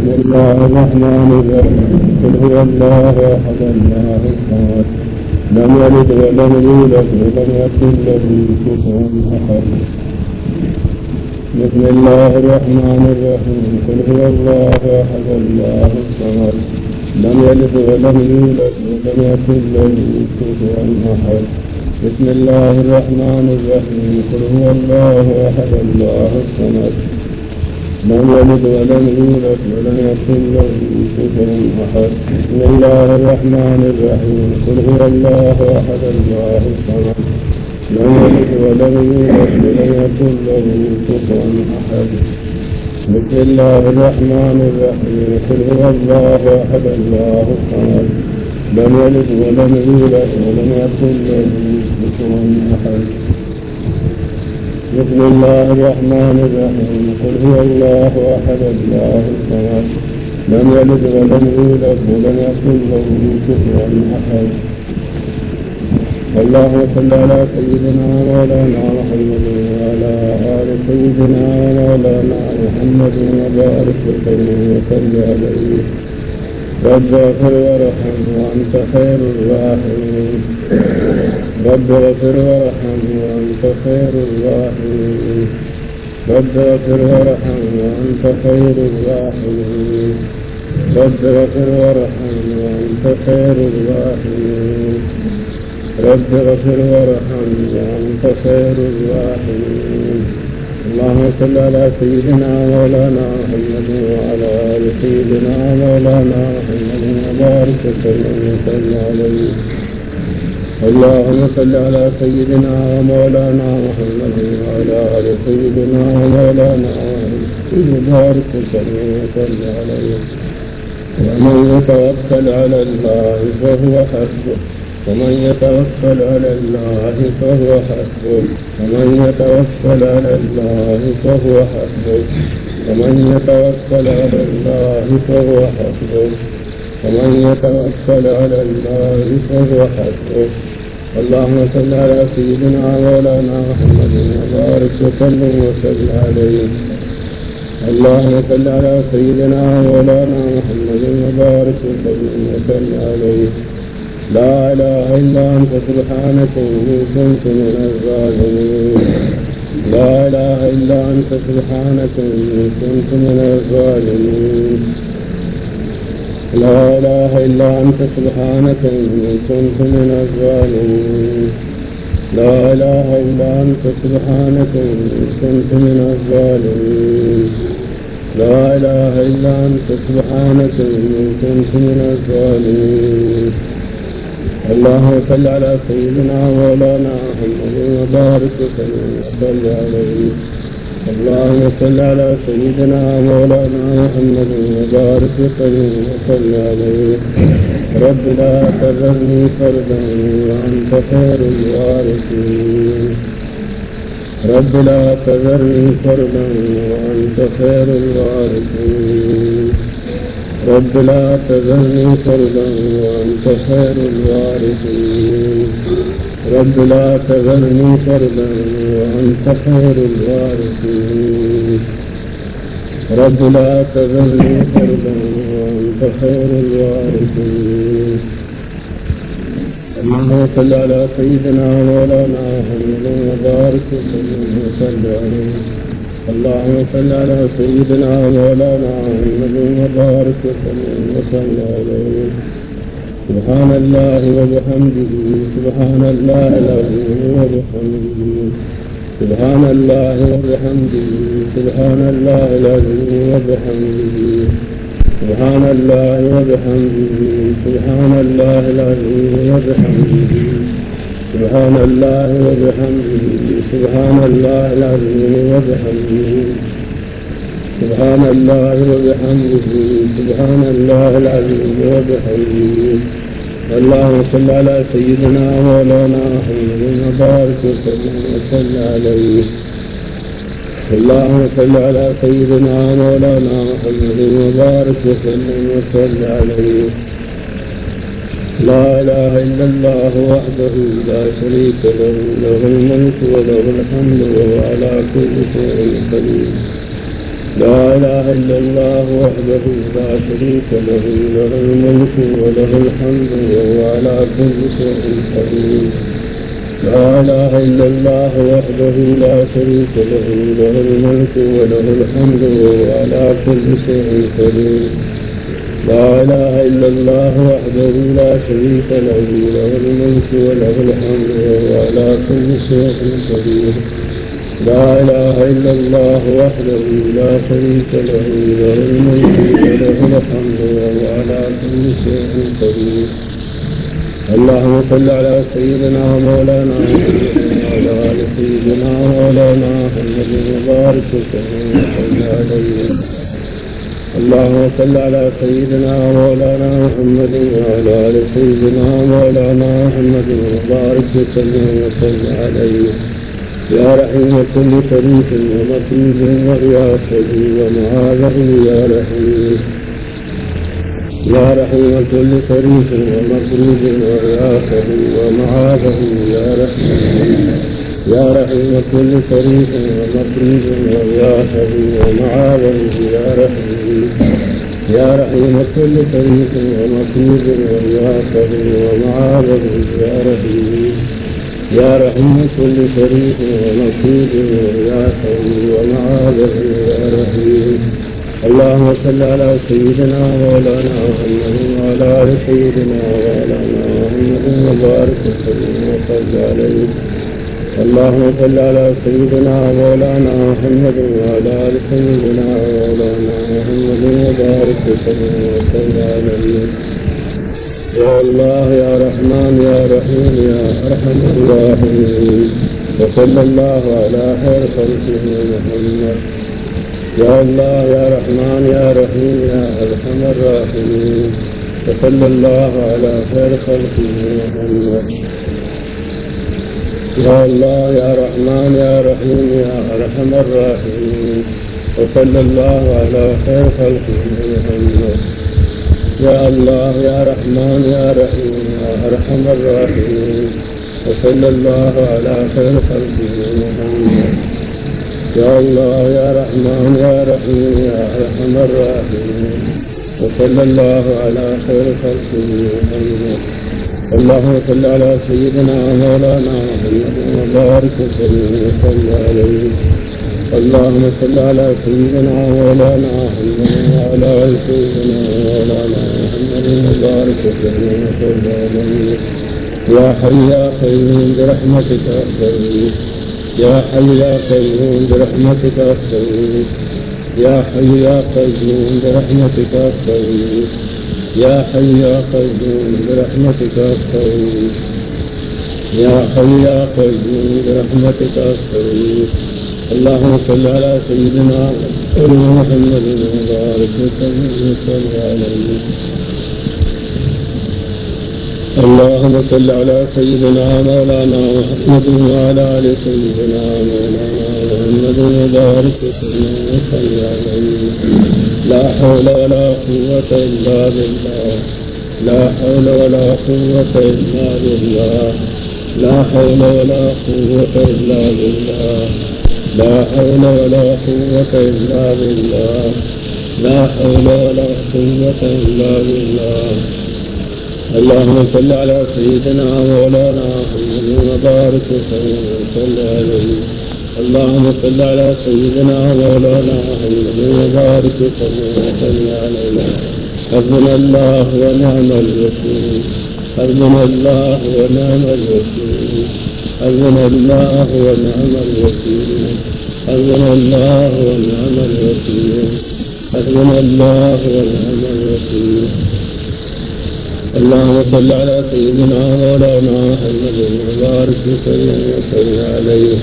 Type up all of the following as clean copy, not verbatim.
بسم الله الرحمن الرحيم قل هو الله أحد الله الصمد لم يلد ولم يولد ولم يكن له كفوا أحد. بسم الله الرحمن الرحيم قل هو الله أحد الله الصمد لم يلد ولم يولد ولم يكن له كفوا أحد. بسم الله الرحمن الرحيم قل هو الله أحد الله الصمد لم يلد ولم يولد ولم يكن له كفوا أحد. بسم الله الرحمن الرحيم قل هو الله أحد الله الصمد لم يلد ولم يولد ولم يكن له كفوا أحد. بسم الله الرحمن الرحيم قل هو الله أحد الله الصمد لم يلد ولم يولد ولم يكن له كفوا أحد. بسم الله الرحمن الرحيم قل هو الله أحد الله الصمد لم يلد ولم يولد ولم يكن له كفوا أحد. اللهم صل على سيدنا مولانا محمد وعلى آل سيدنا مولانا محمد وبارك وسلم عليه. رب اغفر وارحم وأنت خير الراحمين. رب اغفر وارحم وأنت خير الراحمين. رب اغفر وارحم وأنت خير الراحمين. رب اغفر وارحم وأنت خير الراحمين. رب اغفر وارحم وأنت خير الراحمين. اللهم صل على سيدنا مولانا محمد وعلى آل سيدنا مولانا محمد وبارك وسلم عليه. اللهم صل على سيدنا ومولانا محمد وعلى آل سيدنا ومولانا محمد وبارك وسلم عليه. ومن يتوكل على الله فهو حسبه. ومن يتوكل على الله فهو حسبه. ومن يتوكل على الله فهو حسبه. ومن يتوكل على الله فهو حسبه. ومن يتوكل على الله فهو حسبه. اللهم صل على سيدنا مولانا محمد وبارك وسلم عليه. اللهم صل على سيدنا مولانا محمد وبارك وسلم عليه. لا إله إلا أنت سبحانك إني كنت من الظالمين. لا إله إلا أنت سبحانك إني كنت من الظالمين. لا إله إلا أنت سبحانك إني كنت من الظالمين. لا إله إلا أنت سبحانك إني كنت من الظالمين. لا إله إلا أنت سبحانك إني كنت من الظالمين. اللهم صل على سيدنا مولانا محمد وبارك وسلم عليه. اللهم صل على سيدنا مولانا محمد وبارك وسلم عليه. رب لا تذرني فردا وأنت خير الوارثين. رب لا تذرني فردا وأنت خير الوارثين. رب لا تذرني فردا وأنت خير الوارثين. رب لا تذرني فردا وأنت خير الوارثين. رب لا تذرني فردا وأنت خير الوارثين. اللهم صل على سيدنا مولانا محمد وبارك وسلم عليه. اللهم صل على سيدنا مولانا محمد وبارك وسلم عليه. سبحان الله وبحمده. سبحان الله العظيم وبحمده. سبحان الله وبحمده. سبحان الله العظيم وبحمده. سبحان الله وبحمده. سبحان الله العظيم وبحمده. سبحان الله وبحمده. سبحان الله العظيم وبحمده. سبحان الله وبحمده. سبحان الله العظيم وبحمده. اللهم صل على سيدنا مولانا محمد وبارك وسلم عليه. اللهم صل على سيدنا مولانا محمد وبارك وسلم عليه. لا إله إلا الله وحده لا شريك له له الملك وله الحمد وهو على كل شيء قدير. لا إله إلا الله وحده لا شريك له له الملك وله الحمد وهو على كل شيء قدير. لا إله إلا الله وحده لا شريك له له الملك وله الحمد وهو على كل شيء قدير. لا إله إلا الله وحده لا شريك له له الملك وله الحمد وهو على كل شيء قدير. لا إله إلا الله وحده لا شريك له له الملك وله الحمد وهو على كل شيء قدير. اللهم صل على سيدنا ومولانا وعلى آل سيدنا ومولانا محمد وبارك وسلم عليه. اللهم صل على سيدنا ومولانا محمد وعلى آل سيدنا ومولانا محمد وبارك وسلم عليه. يا رحيم كل شريف ومطلوب وغياثه ومعاذه يا رحيم. يا رحيم كل شريف ومطلوب وغياثه ومعاذه يا رحيم. يا رحيم كل شريف ومطلوب وغياثه ومعاذه يا رحيم. يا رحيم كل شريف ومطلوب وغياثه ومعاذه يا رحيم. يا رحيم كل شريف ومطلوب وغياثه ومعاذه يا رحيم. اللهم صل على سيدنا مولانا محمد وعلى آل سيدنا مولانا محمد وبارك وسلم عليه. اللهم صل على سيدنا مولانا محمد وعلى آل سيدنا مولانا محمد وبارك وسلم عليه. يا الله يا رحمن يا رحيم يا أرحم الراحمين. وصلى الله على خير خلقه محمد. يا الله يا رحمن يا رحيم يا أرحم الراحمين. وصلى الله على خير خلقه محمد. يا الله يا رحمن يا رحيم يا أرحم الراحمين. وصلى الله على خير خلقه محمد. يا الله يا رحمن يا رحيم يا أرحم الراحمين. وصلى الله على خير خلقه محمد. يا الله يا رحمن يا رحيم يا أرحم الراحمين. وصلى الله على خير خلقه محمد. اللهم صل على سيدنا مولانا محمد وبارك وسلم عليه. اللهم صل على سيدنا مولانا محمد وعلى آل سيدنا مولانا محمد وبارك وسلم عليه. يا حي يا قيوم برحمتك أستغيث. يا حي يا قيوم برحمتك أستغيث. يا حي يا قيوم برحمتك أستغيث. يا حي يا قيوم برحمتك أستغيث. يا حي يا قيوم برحمتك أستغيث. اللهم صل على سيدنا محمد وبارك وسلم عليه. اللهم صل على سيدنا مولانا محمد وعلى آل سيدنا مولانا محمد وبارك وسلم عليه. لا حول ولا قوة إلا بالله. لا حول ولا قوة إلا بالله. لا حول ولا قوة إلا بالله. لا حول ولا قوة إلا بالله. لا حول ولا قوة إلا بالله. اللهم صل على سيدنا مولانا محمد وبارك وسلم عليه. اللهم صل على سيدنا مولانا محمد وبارك وسلم عليه. حسبنا الله ونعم الوكيل. حسبنا الله ونعم الوكيل. حسبنا الله ونعم الوكيل. حسبنا الله ونعم الوكيل. حسبنا الله ونعم الوكيل. اللهم صل على سيدنا مولانا محمد وبارك وسلم عليه.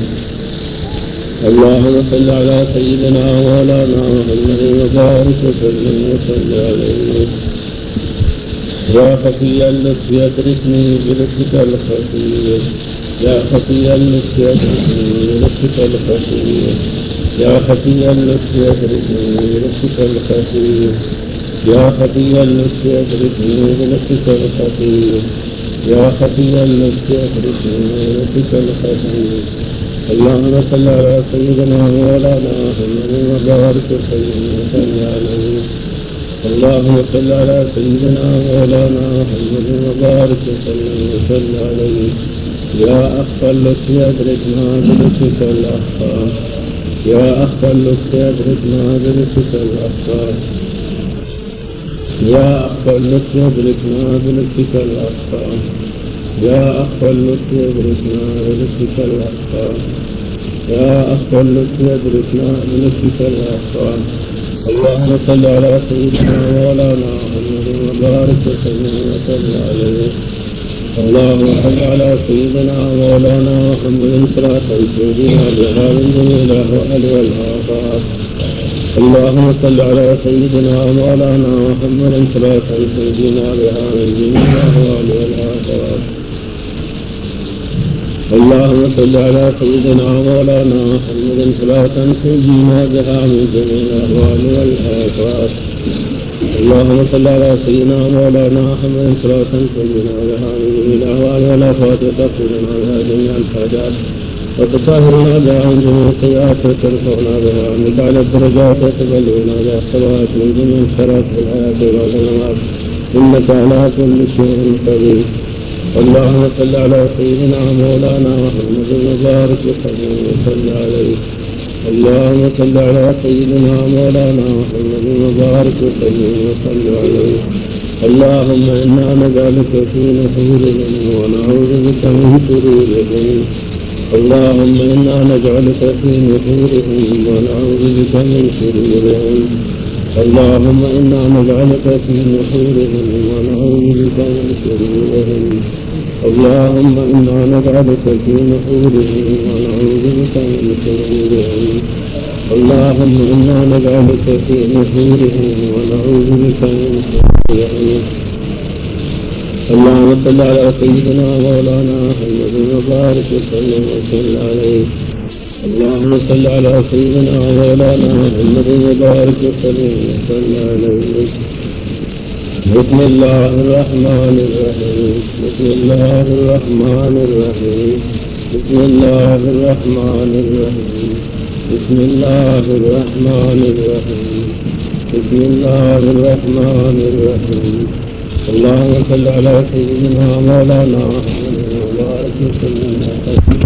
اللهم صل على سيدنا مولانا محمد وبارك وسلم عليه. يا خفي اللطف أدركني بلطفك الخفي. يا خفي اللطف أدركني بلطفك الخفي. يا خفي اللطف أدركني بلطفك الخفي. يا خفي اللطف أدركني بلطفك الخفي. يا خفي اللطف أدركني بلطفك الخفي. اللهم صل على سيدنا مولانا محمد وبارك وسلم وصل عليه. اللهم صل على سيدنا مولانا محمد وبارك وسلم وصل عليه. يا أخ اللطف أدركنا بلطفك الأخفى، يا أخ اللطف أدركنا بلطفك الأخفى، يا أخ اللطف أدركنا بلطفك الأخفى، يا أخ اللطف أدركنا بلطفك الأخفى، يا أخ اللطف أدركنا بلطفك الأخفى. اللهم صل على سيدنا مولانا محمد وبارك وسلم وصل عليه. اللهم صل على سيدنا مولانا محمد صلاة تنجينا بها من جميع الأهوال والآفات. اللهم صل على سيدنا مولانا محمد صلاة تنجينا بها من جميع الأهوال والآفات. اللهم صل على سيدنا مولانا محمد صلاة تنجينا بها من جميع الأهوال والآفات. اللهم صل على سيدنا مولانا محمد صلاة تنجينا بها من جميع الأهوال والآفات وتغفر لنا بها جميع الحاجات وتطهرنا بها من جميع السيئات وترفعنا بها عندك على الدرجات وتبلغنا بها الصلوات من جميع الخيرات في الحياة والممات إنك على كل شيء قدير. اللهم صل على سيدنا مولانا محمد وبارك وسلم وصل عليه. اللهم صل على سيدنا مولانا محمد وبارك وسلم وصل عليه. اللهم إنا نجعلك في نحورهم ونعوذ بك من شرورهم. اللهم إنا نجعلك في نحورهم ونعوذ بك من شرورهم. اللهم إنا نجعلك في نحورهم ونعوذ بك من شرورهم. اللهم إنا نجعلك في نحورهم ونعوذ بك من شرورهم. اللهم إنا نجعلك في نحورهم ونعوذ بك من شرورهم. اللهم صل على سيدنا مولانا محمد وبارك وسلم وصل عليه. اللهم صل على سيدنا مولانا محمد وبارك وسلم وصل عليه. بسم الله الرحمن الرحيم. بسم الله الرحمن الرحيم. بسم الله الرحمن الرحيم. بسم الله الرحمن الرحيم. بسم الله الرحمن الرحيم. اللهم صل على سيدنا مولانا محمد وبارك وسلم.